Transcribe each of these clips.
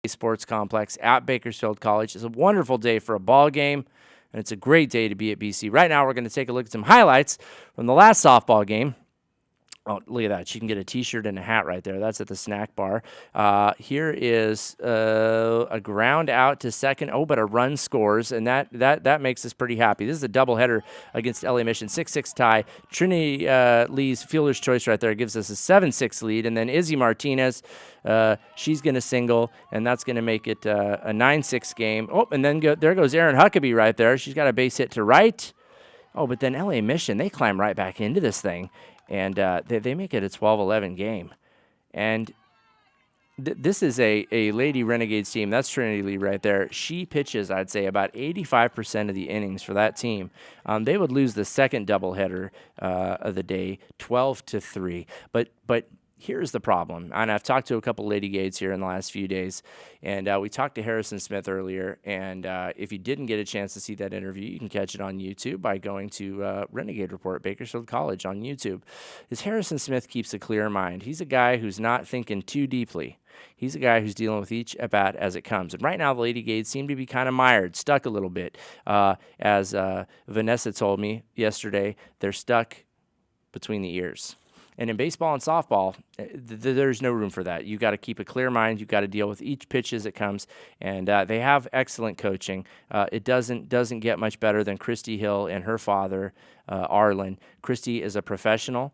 Sports Complex at Bakersfield College. It's a wonderful day for a ball game, and it's a great day to be at BC. Right now, we're going to take a look at some highlights from the last softball game. Oh, look at that. She can get a T-shirt and a hat right there. That's at the snack bar. Here is a ground out to second. Oh, but a run scores, and that makes us pretty happy. This is a doubleheader against LA Mission. 6-6 tie. Trinity Lee's fielder's choice right there gives us a 7-6 lead. And then Izzy Martinez, she's going to single, and that's going to make it a 9-6 game. Oh, and then there goes Erin Huckabee right there. She's got a base hit to right. Oh, but then LA Mission, they climb right back into this thing. And they make it a 12-11 game. And this is a Lady Renegades team. That's Trinity Lee right there. She pitches, I'd say, about 85% of the innings for that team. They would lose the second doubleheader of the day, 12-3. But here's the problem. And I've talked to a couple Lady Gades here in the last few days. And we talked to Harrison Smith earlier. And if you didn't get a chance to see that interview, you can catch it on YouTube by going to Renegade Report, Bakersfield College on YouTube. Harrison Smith keeps a clear mind. He's a guy who's not thinking too deeply. He's a guy who's dealing with each at-bat as it comes. And right now, the Lady Gades seem to be kind of mired, stuck a little bit. As Vanessa told me yesterday, they're stuck between the ears. And in baseball and softball, there's no room for that. You got to keep a clear mind. You got to deal with each pitch as it comes. And they have excellent coaching. It doesn't get much better than Christy Hill and her father, Arlen. Christy is a professional.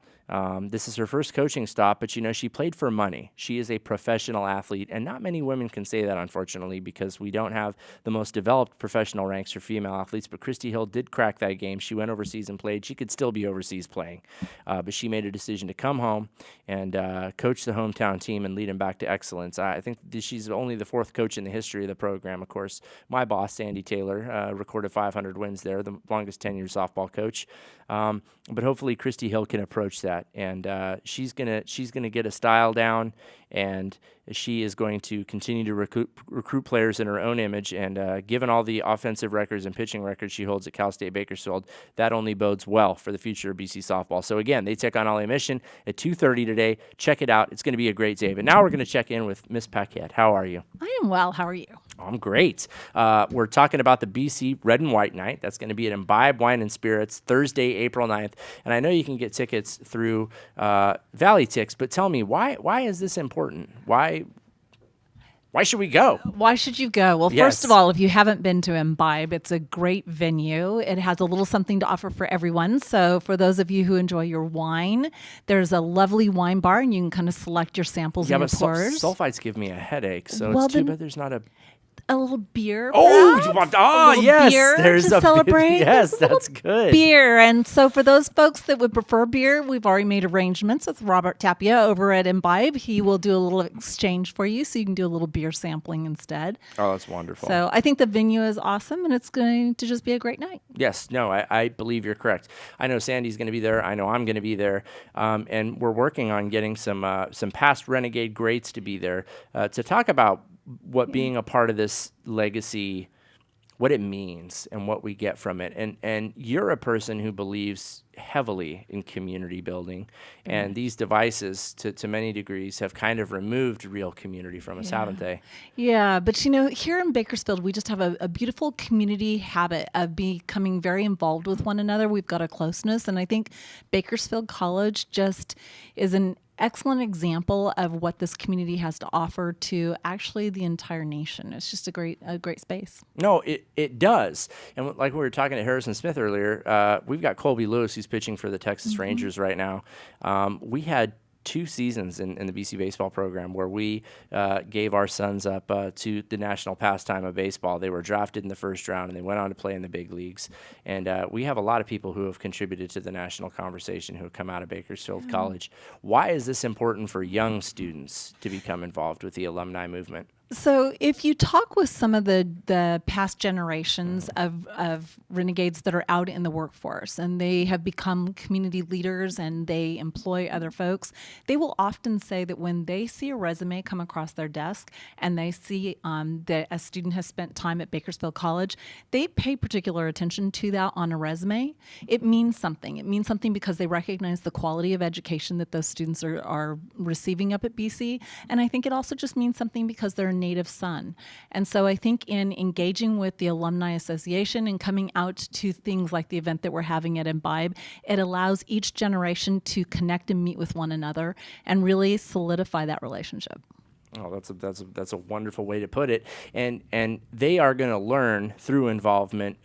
This is her first coaching stop, but, she played for money. She is a professional athlete, and not many women can say that, unfortunately, because we don't have the most developed professional ranks for female athletes, but Christy Hill did crack that game. She went overseas and played. She could still be overseas playing, but she made a decision to come home and coach the hometown team and lead them back to excellence. I think she's only the fourth coach in the history of the program, of course. My boss, Sandy Taylor, recorded 500 wins there, the longest tenured softball coach. But hopefully Christy Hill can approach that, and she's gonna get a style down, and she is going to continue to recruit players in her own image. And given all the offensive records and pitching records she holds at Cal State Bakersfield, that only bodes well for the future of BC softball. So again, they take on LA Mission at 2:30 today. Check it out. It's going to be a great day. But now we're going to check in with Miss Paquette. How are you? I am well. How are you? I'm great. We're talking about the BC Red and White Night. That's going to be at Imbibe Wine and Spirits Thursday, April 9th. And I know you can get tickets through Valley Tix, but tell me, why is this important? Why should we go? Why should you go? Well, Yes. First of all, if you haven't been to Imbibe, it's a great venue. It has a little something to offer for everyone. So for those of you who enjoy your wine, there's a lovely wine bar, and you can kind of select your samples and your pours. Sulfites give me a headache, so Well, it's too then- bad there's not a... A little beer, Oh, perhaps? oh A little yes, beer there's to a celebrate. Yes, There's a little that's good. Beer. And so for those folks that would prefer beer, we've already made arrangements with Robert Tapia over at Imbibe. He will do a little exchange for you, so you can do a little beer sampling instead. Oh, that's wonderful. So I think the venue is awesome, and it's going to just be a great night. Yes, no, I believe you're correct. I know Sandy's going to be there. I know I'm going to be there, and we're working on getting some past Renegade greats to be there to talk about what being a part of this legacy, what it means and what we get from it. And you're a person who believes heavily in community building, and these devices to many degrees have kind of removed real community from us, haven't they? Yeah, but here in Bakersfield, we just have a beautiful community habit of becoming very involved with one another. We've got a closeness, and I think Bakersfield College just is an excellent example of what this community has to offer to actually the entire nation. It's just a great space. No, it does. And like we were talking to Harrison Smith earlier, we've got Colby Lewis who's pitching for the Texas Rangers right now. We had 2 seasons in the BC baseball program where we gave our sons up to the national pastime of baseball. They were drafted in the first round, and they went on to play in the big leagues. And we have a lot of people who have contributed to the national conversation who have come out of Bakersfield College. Why is this important for young students to become involved with the alumni movement? So if you talk with some of the past generations of renegades that are out in the workforce and they have become community leaders and they employ other folks, they will often say that when they see a resume come across their desk and they see that a student has spent time at Bakersfield College, they pay particular attention to that on a resume. It means something. It means something because they recognize the quality of education that those students are receiving up at BC. And I think it also just means something because they're native son. And so I think in engaging with the Alumni Association and coming out to things like the event that we're having at Imbibe, it allows each generation to connect and meet with one another and really solidify that relationship. Oh, that's a wonderful way to put it. And they are going to learn through involvement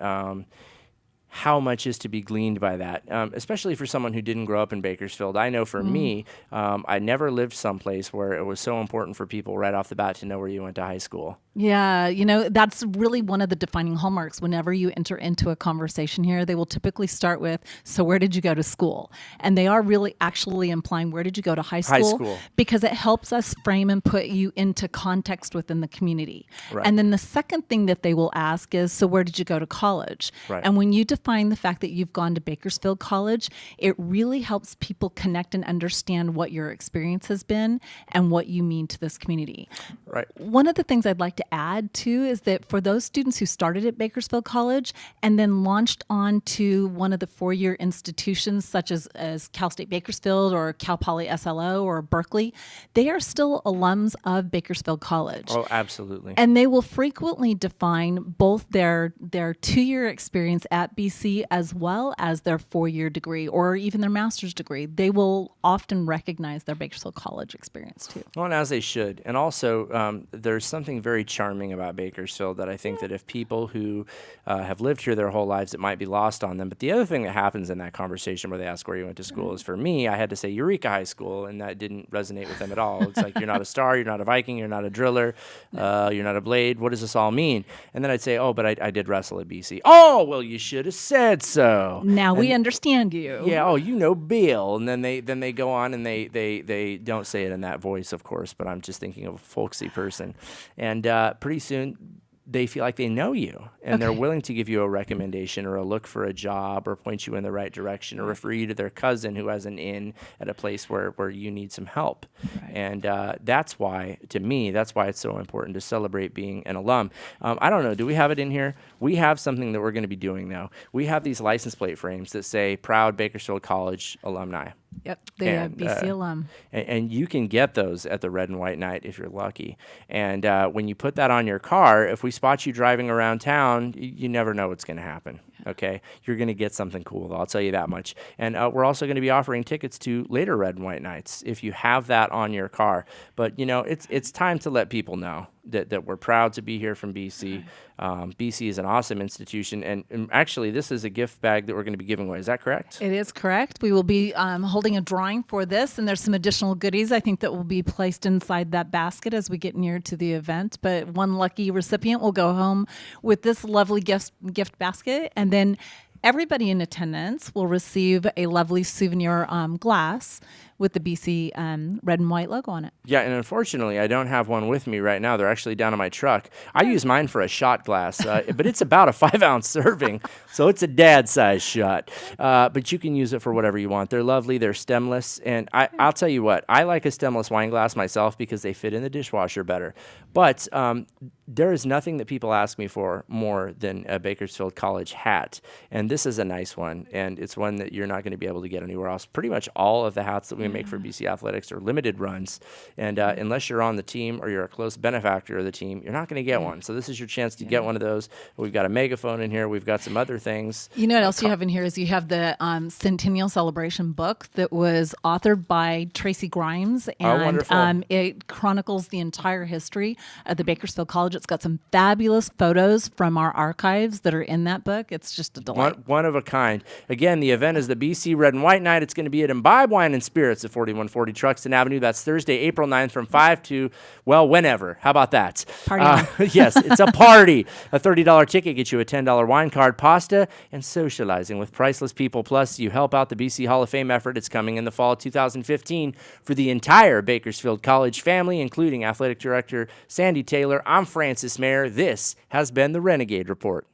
how much is to be gleaned by that, especially for someone who didn't grow up in Bakersfield. I know for me, I never lived someplace where it was so important for people right off the bat to know where you went to high school. Yeah, you know, that's really one of the defining hallmarks. Whenever you enter into a conversation here, they will typically start with, so where did you go to school? And they are really actually implying, where did you go to high school? High school. Because it helps us frame and put you into context within the community. Right. And then the second thing that they will ask is, so where did you go to college? Right. And when you define the fact that you've gone to Bakersfield College, it really helps people connect and understand what your experience has been and what you mean to this community. Right. One of the things I'd like to add too is that for those students who started at Bakersfield College and then launched on to one of the four-year institutions such as Cal State Bakersfield or Cal Poly SLO or Berkeley, they are still alums of Bakersfield College. Oh, absolutely. And they will frequently define both their 2-year experience at BC as well as their 4-year degree or even their master's degree. They will often recognize their Bakersfield College experience too. Well, and as they should. And also, there's something very charming about Bakersfield that I think that if people who have lived here their whole lives, it might be lost on them. But the other thing that happens in that conversation where they ask where you went to school is, for me, I had to say Eureka High School, and that didn't resonate with them at all. It's like, you're not a star, you're not a Viking, you're not a driller, you're not a blade. What does this all mean? And then I'd say, oh, but I did wrestle at BC. Oh, well, you should have said so. Now we understand you. Yeah. Oh, you know Bill. And then they go on and they don't say it in that voice, of course, but I'm just thinking of a folksy person. And pretty soon they feel like they know you, and they're willing to give you a recommendation or a look for a job or point you in the right direction or refer you to their cousin who has an inn at a place where you need some help. Right. And that's why, to me, that's why it's so important to celebrate being an alum. I don't know, do we have it in here? We have something that we're going to be doing, though. We have these license plate frames that say Proud Bakersfield College Alumni. Yep, they are BC alum. And you can get those at the Red and White Night if you're lucky. And when you put that on your car, if we spot you driving around town, you never know what's going to happen. Okay, you're going to get something cool, though, I'll tell you that much. And we're also going to be offering tickets to later Red and White Nights if you have that on your car. But, you know, it's time to let people know that we're proud to be here from BC. BC is an awesome institution. And actually, this is a gift bag that we're going to be giving away. Is that correct? It is correct. We will be holding a drawing for this, and there's some additional goodies I think that will be placed inside that basket as we get near to the event. But one lucky recipient will go home with this lovely gift basket, and then everybody in attendance will receive a lovely souvenir glass with the BC red and white logo on it. Yeah, and unfortunately, I don't have one with me right now. They're actually down in my truck. I use mine for a shot glass, but it's about a 5-ounce serving, so it's a dad-sized shot. But you can use it for whatever you want. They're lovely. They're stemless, and I'll tell you what. I like a stemless wine glass myself because they fit in the dishwasher better. But there is nothing that people ask me for more than a Bakersfield College hat, and this is a nice one, and it's one that you're not going to be able to get anywhere else. Pretty much all of the hats that we make for BC Athletics are limited runs, and unless you're on the team or you're a close benefactor of the team, you're not going to get one. So this is your chance to get one of those. We've got a megaphone in here. We've got some other things. You know what else you have in here is you have the Centennial Celebration book that was authored by Tracy Grimes, and wonderful. It chronicles the entire history of the Bakersfield College. It's got some fabulous photos from our archives that are in that book. It's just a delight. One of a kind. Again, the event is the BC Red and White Night. It's going to be at Imbibe Wine and Spirits at 4140 Truxton Avenue. That's Thursday, April 9th from 5 to, well, whenever. How about that? Party. Yes, it's a party. A $30 ticket gets you a $10 wine card, pasta, and socializing with priceless people. Plus, you help out the BC Hall of Fame effort. It's coming in the fall of 2015 for the entire Bakersfield College family, including Athletic Director Sandy Taylor. I'm Francis Mayer. This has been the Renegade Report.